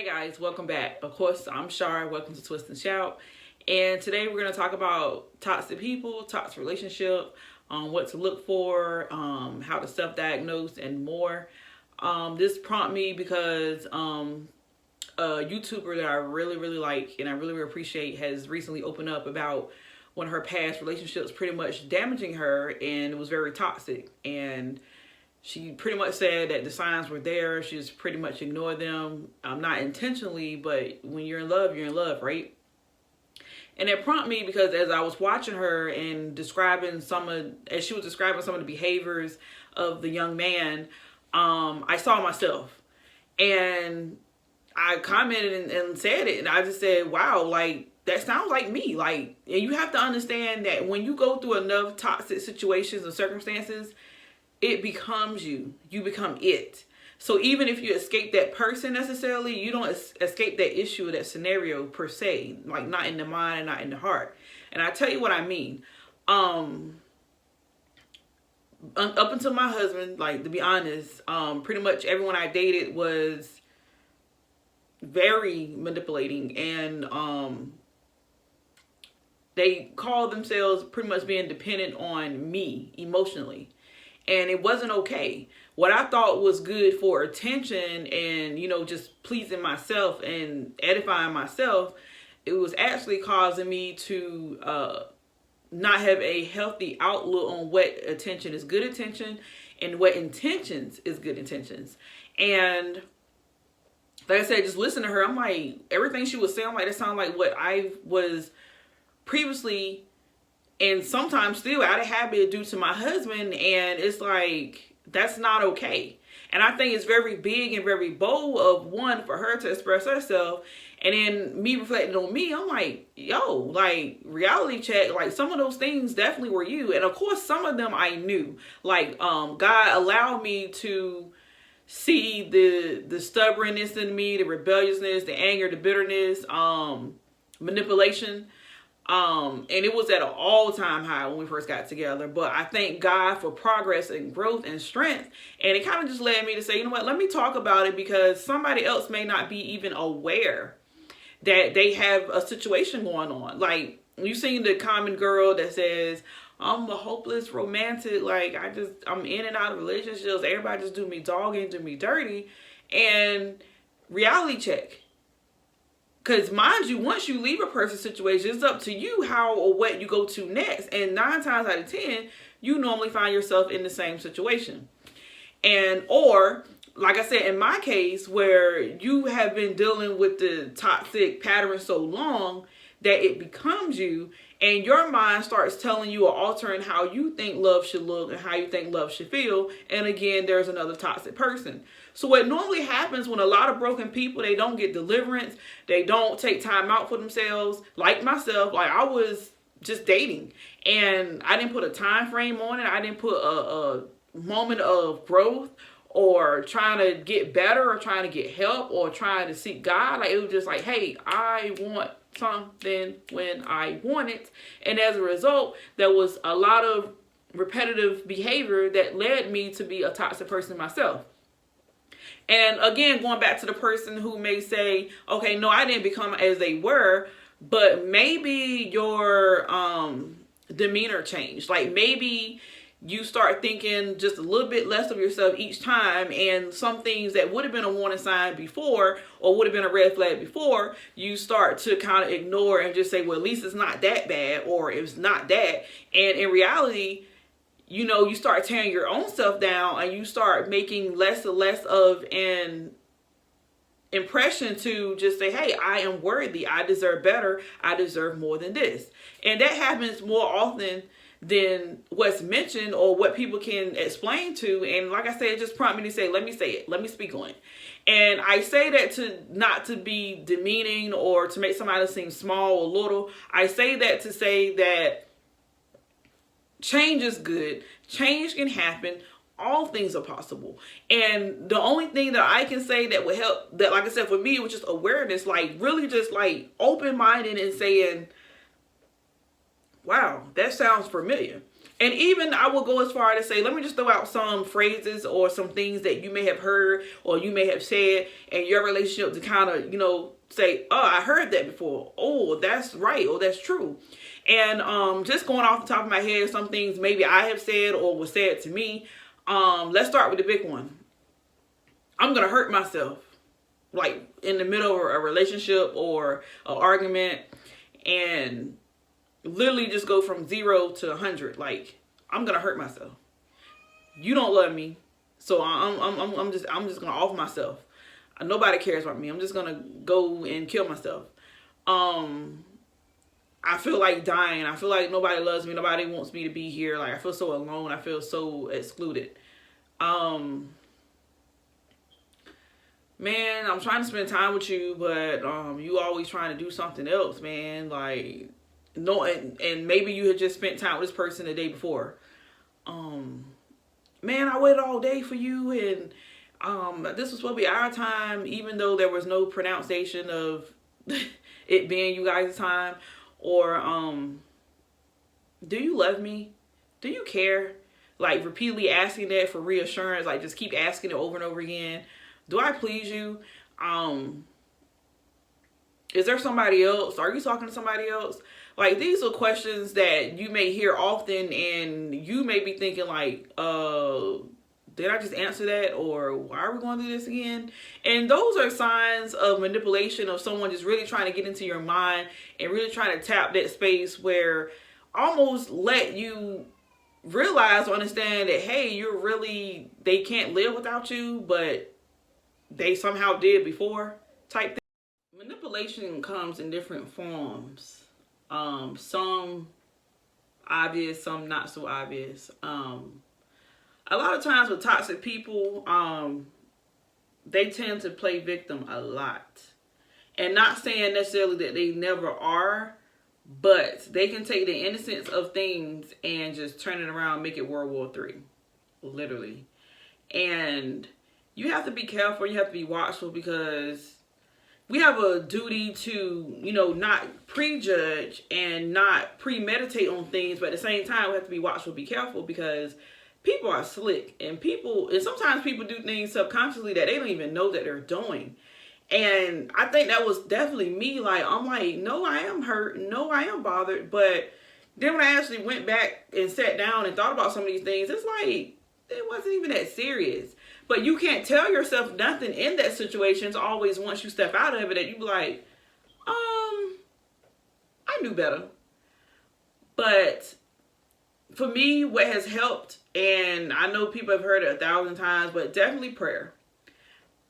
Guys, welcome back. Of course, I'm Shar. Welcome to Twist and Shout. And today we're going to talk about toxic people, toxic relationship, what to look for, how to self-diagnose, and more. This prompted me because a YouTuber that I really like and I really appreciate has recently opened up about one of her past relationships pretty much damaging her, and it was very toxic. And she pretty much said that the signs were there. She just pretty much ignored them. Not intentionally, but when you're in love, right? And it prompted me because as I was watching her and describing as she was describing some of the behaviors of the young man, I saw myself. And I commented and said it. And I just said, wow, like, that sounds like me. Like, and you have to understand that when you go through enough toxic situations and circumstances, it becomes you. You become it. So even if you escape that person necessarily, you don't escape that issue or that scenario per se. Like, not in the mind and not in the heart. And I tell you what I mean. Up until my husband, like, to be honest, pretty much everyone I dated was very manipulating, and they called themselves pretty much being dependent on me emotionally. And it wasn't okay. What I thought was good for attention and, just pleasing myself and edifying myself, it was actually causing me to not have a healthy outlook on what attention is good attention and what intentions is good intentions. And like I said, just listen to her. I'm like, everything she was saying, I'm like, that sounded like what I was previously and sometimes still out of habit due to my husband. And it's like, that's not okay. And I think it's very big and very bold of one for her to express herself. And then me reflecting on me, I'm like, yo, like, reality check, like, some of those things definitely were you. And of course, some of them I knew. Like, God allowed me to see the stubbornness in me, the rebelliousness, the anger, the bitterness, manipulation. And it was at an all-time high when we first got together. But I thank God for progress and growth and strength. And it kind of just led me to say, you know what, let me talk about it, because somebody else may not be even aware that they have a situation going on. Like, you seen the common girl that says, I'm a hopeless romantic. Like, I'm in and out of relationships. Everybody just do me doggy, do me dirty. And reality check. Because mind you, once you leave a person's situation, it's up to you how or what you go to next. And 9 times out of 10, you normally find yourself in the same situation. Or, like I said, in my case, where you have been dealing with the toxic pattern so long that it becomes you, and your mind starts telling you or altering how you think love should look and how you think love should feel. And again, there's another toxic person. So what normally happens when a lot of broken people, they don't get deliverance, they don't take time out for themselves, like myself. Like, I was just dating and I didn't put a time frame on it. I didn't put a moment of growth or trying to get better or trying to get help or trying to seek God. Like, it was just like, hey, I want something when I want it. And as a result, there was a lot of repetitive behavior that led me to be a toxic person myself. And again, going back to the person who may say, okay, no, I didn't become as they were, but maybe your demeanor changed. Like, maybe you start thinking just a little bit less of yourself each time, and some things that would have been a warning sign before or would have been a red flag before, you start to kind of ignore and just say, well, at least it's not that bad, or it's not that. And in reality, you start tearing your own self down, and you start making less and less of an impression to just say, hey, I am worthy. I deserve better. I deserve more than this. And that happens more often than what's mentioned or what people can explain to. And like I said, it just prompted me to say, let me say it. Let me speak on it. And I say that to not to be demeaning or to make somebody seem small or little. I say that to say that change is good. Change can happen. All things are possible. And the only thing that I can say that would help, that, like I said, for me, it was just awareness, like really just like open-minded and saying, wow, that sounds familiar. And even I will go as far to say, let me just throw out some phrases or some things that you may have heard or you may have said in your relationship to kind of, say, oh, I heard that before. Oh, that's right. Oh, that's true. And just going off the top of my head, some things maybe I have said or was said to me. Let's start with the big one. I'm going to hurt myself, like in the middle of a relationship or an argument, and literally just go from 0 to 100. Like, I'm gonna hurt myself. You don't love me, so I'm just gonna off myself. Nobody cares about me. I'm just gonna go and kill myself. I feel like dying. I feel like nobody loves me. Nobody wants me to be here. Like, I feel so alone. I feel so excluded. Man, I'm trying to spend time with you, but you always trying to do something else, man. Like, no, and maybe you had just spent time with this person the day before. Man, I waited all day for you, and this was supposed to be our time, even though there was no pronunciation of it being you guys' time. Or do you love me? Do you care? Like, repeatedly asking that for reassurance, like just keep asking it over and over again. Do I please you? Is there somebody else? Are you talking to somebody else? Like, these are questions that you may hear often, and you may be thinking like, did I just answer that? Or why are we going to do this again? And those are signs of manipulation, of someone just really trying to get into your mind and really trying to tap that space where almost let you realize or understand that, hey, they can't live without you, but they somehow did before, type thing. Manipulation comes in different forms. Some obvious, some not so obvious. A lot of times with toxic people, they tend to play victim a lot. And not saying necessarily that they never are, but they can take the innocence of things and just turn it around, make it World War III, literally. And you have to be careful, you have to be watchful, because we have a duty to, not prejudge and not premeditate on things, but at the same time, we have to be watchful, be careful, because people are slick, and sometimes people do things subconsciously that they don't even know that they're doing. And I think that was definitely me. Like, I'm like, no, I am hurt. No, I am bothered. But then when I actually went back and sat down and thought about some of these things, it's like, it wasn't even that serious. But you can't tell yourself nothing in that situation. It's always once you step out of it that you be like, I knew better. But for me, what has helped, and I know people have heard it 1,000 times, but definitely prayer.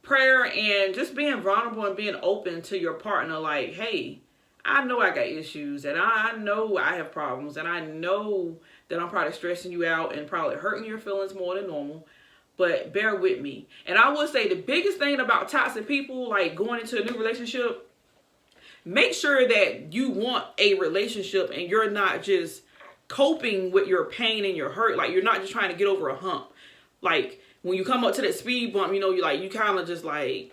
Prayer and just being vulnerable and being open to your partner. Like, hey, I know I got issues, and I know I have problems, and I know that I'm probably stressing you out and probably hurting your feelings more than normal, but bear with me. And I would say the biggest thing about toxic people, like going into a new relationship, make sure that you want a relationship and you're not just coping with your pain and your hurt. Like, you're not just trying to get over a hump. Like, when you come up to that speed bump, you kind of just like,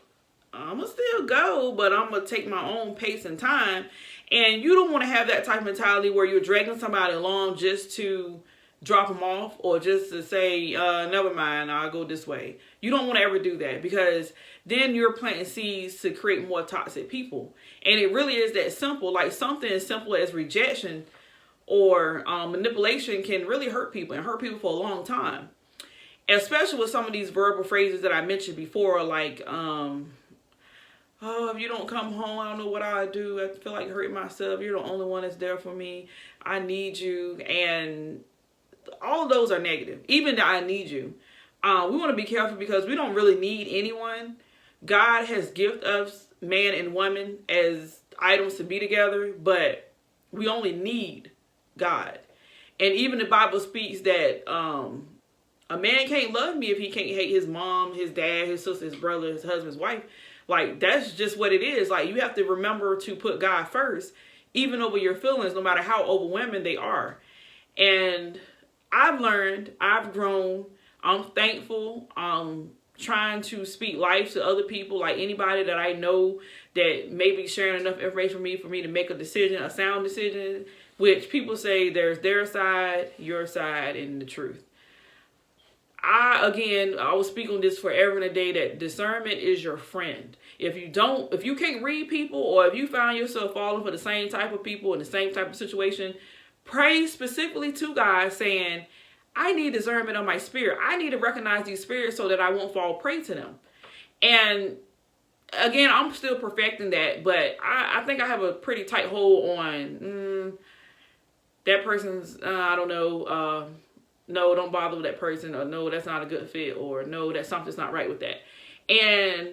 I'm going to still go, but I'm going to take my own pace and time. And you don't want to have that type of mentality where you're dragging somebody along just to drop them off, or just to say, never mind, I'll go this way. You don't want to ever do that, because then you're planting seeds to create more toxic people. And it really is that simple. Like, something as simple as rejection or manipulation can really hurt people, and hurt people for a long time. Especially with some of these verbal phrases that I mentioned before, like, oh, if you don't come home, I don't know what I'll do. I feel like hurting myself. You're the only one that's there for me. I need you. And all of those are negative. Even the I need you. We want to be careful, because we don't really need anyone. God has gifted us, man and woman, as items to be together, but we only need God. And even the Bible speaks that a man can't love me if he can't hate his mom, his dad, his sister, his brother, his husband, his wife. Like, that's just what it is. Like, you have to remember to put God first, even over your feelings, no matter how overwhelming they are. And I've learned, I've grown, I'm thankful, I'm trying to speak life to other people, like anybody that I know that may be sharing enough information for me to make a decision, a sound decision, which people say there's their side, your side, and the truth. I will speak on this forever and a day, that discernment is your friend. If you can't read people, or if you find yourself falling for the same type of people in the same type of situation, pray specifically to God saying, I need discernment of my spirit. I need to recognize these spirits so that I won't fall prey to them. And again, I'm still perfecting that, but I think I have a pretty tight hold on that person's, I don't know, no, don't bother with that person, or no, that's not a good fit, or no, that something's not right with that. And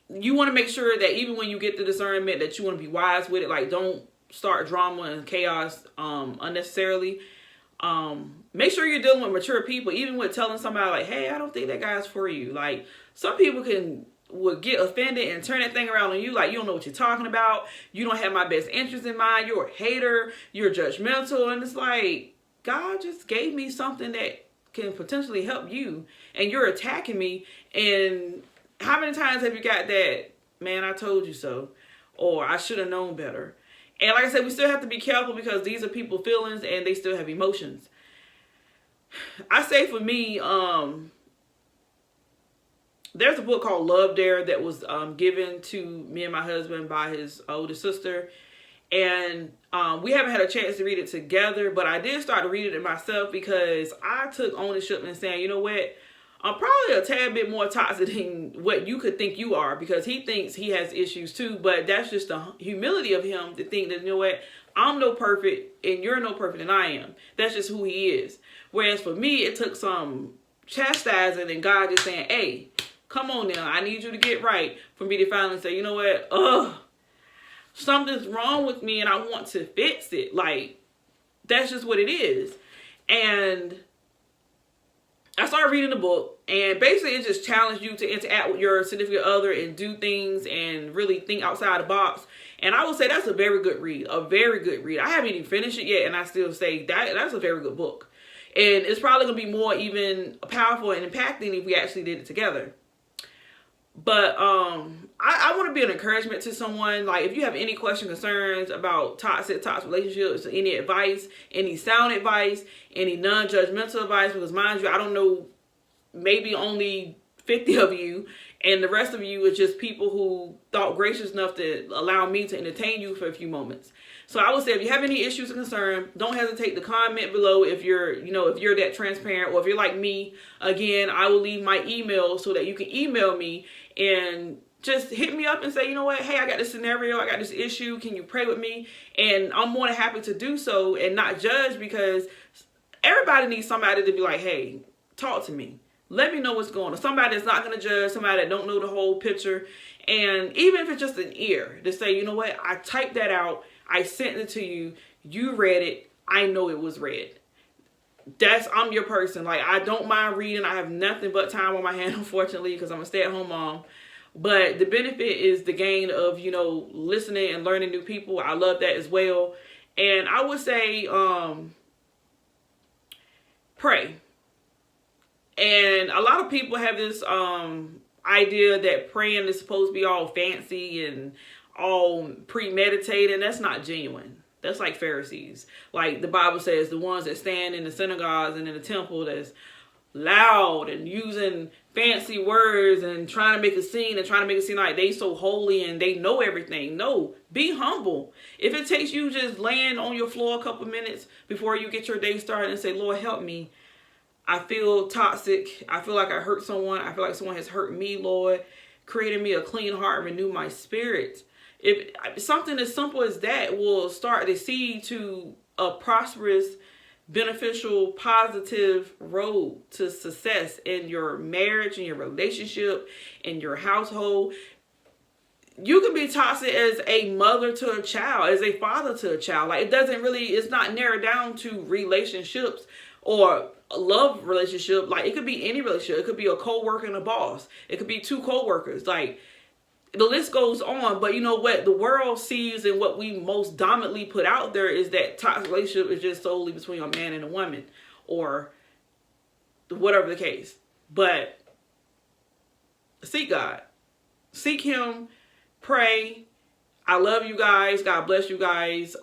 you want to make sure that even when you get the discernment, that you want to be wise with it. Like, don't start drama and chaos unnecessarily. Make sure you're dealing with mature people, even with telling somebody like, hey, I don't think that guy's for you. Like, some people would get offended and turn that thing around on you, like, you don't know what you're talking about, you don't have my best interest in mind, you're a hater, you're judgmental. And it's like, God just gave me something that can potentially help you, and you're attacking me. And how many times have you got that, man, I told you so, or I should have known better? And like I said, we still have to be careful, because these are people's feelings and they still have emotions. I say for me, there's a book called Love Dare that was given to me and my husband by his older sister. And we haven't had a chance to read it together, but I did start to read it myself, because I took ownership in saying, you know what, I'm probably a tad bit more toxic than what you could think you are, because he thinks he has issues too. But that's just the humility of him to think that, you know what, I'm no perfect and you're no perfect and I am. That's just who he is. Whereas for me, it took some chastising and God just saying, hey, come on now, I need you to get right, for me to finally say, you know what, something's wrong with me and I want to fix it. Like, that's just what it is. And I started reading the book, and basically it just challenged you to interact with your significant other and do things and really think outside the box. And I would say that's a very good read, a very good read. I haven't even finished it yet, and I still say that's a very good book. And it's probably going to be more even powerful and impacting if we actually did it together. But I want to be an encouragement to someone. Like, if you have any questions, concerns about toxic relationships, any advice, any sound advice, any non-judgmental advice, because mind you, I don't know, maybe only 50 of you, and the rest of you is just people who thought gracious enough to allow me to entertain you for a few moments. So I would say, if you have any issues or concern, don't hesitate to comment below. If you're that transparent, or if you're like me, again, I will leave my email so that you can email me and just hit me up and say, you know what, hey, I got this scenario, I got this issue, can you pray with me? And I'm more than happy to do so and not judge, because everybody needs somebody to be like, hey, talk to me. Let me know what's going on. Somebody that's not going to judge, somebody that don't know the whole picture. And even if it's just an ear, to say, you know what, I typed that out, I sent it to you, you read it, I know it was read. I'm your person. Like, I don't mind reading. I have nothing but time on my hand, unfortunately, because I'm a stay-at-home mom. But the benefit is the gain of, listening and learning new people. I love that as well. And I would say, pray. And a lot of people have this idea that praying is supposed to be all fancy and all premeditated. And that's not genuine. That's like Pharisees. Like the Bible says, the ones that stand in the synagogues and in the temple that's loud and using fancy words and trying to make a scene like they so holy and they know everything. No, be humble. If it takes you just laying on your floor a couple minutes before you get your day started and say, Lord, help me. I feel toxic. I feel like I hurt someone. I feel like someone has hurt me, Lord. Create in me a clean heart and renew my spirit. If something as simple as that will start to seed to a prosperous, beneficial, positive road to success in your marriage, in your relationship, in your household. You can be toxic as a mother to a child, as a father to a child. Like, it's not narrowed down to relationships or a love relationship. Like, it could be any relationship. It could be a co-worker and a boss. It could be two co-workers. Like, the list goes on. But you know what the world sees and what we most dominantly put out there is that toxic relationship is just solely between a man and a woman, or whatever the case. But seek God. Seek him. Pray. I love you guys. God bless you guys.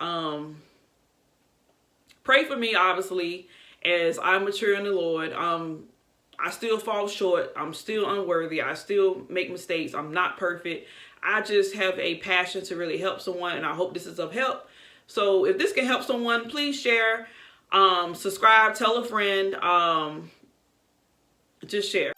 Pray for me, obviously, as I mature in the Lord. I still fall short. I'm still unworthy. I still make mistakes. I'm not perfect. I just have a passion to really help someone, and I hope this is of help. So if this can help someone, please share, subscribe, tell a friend, just share.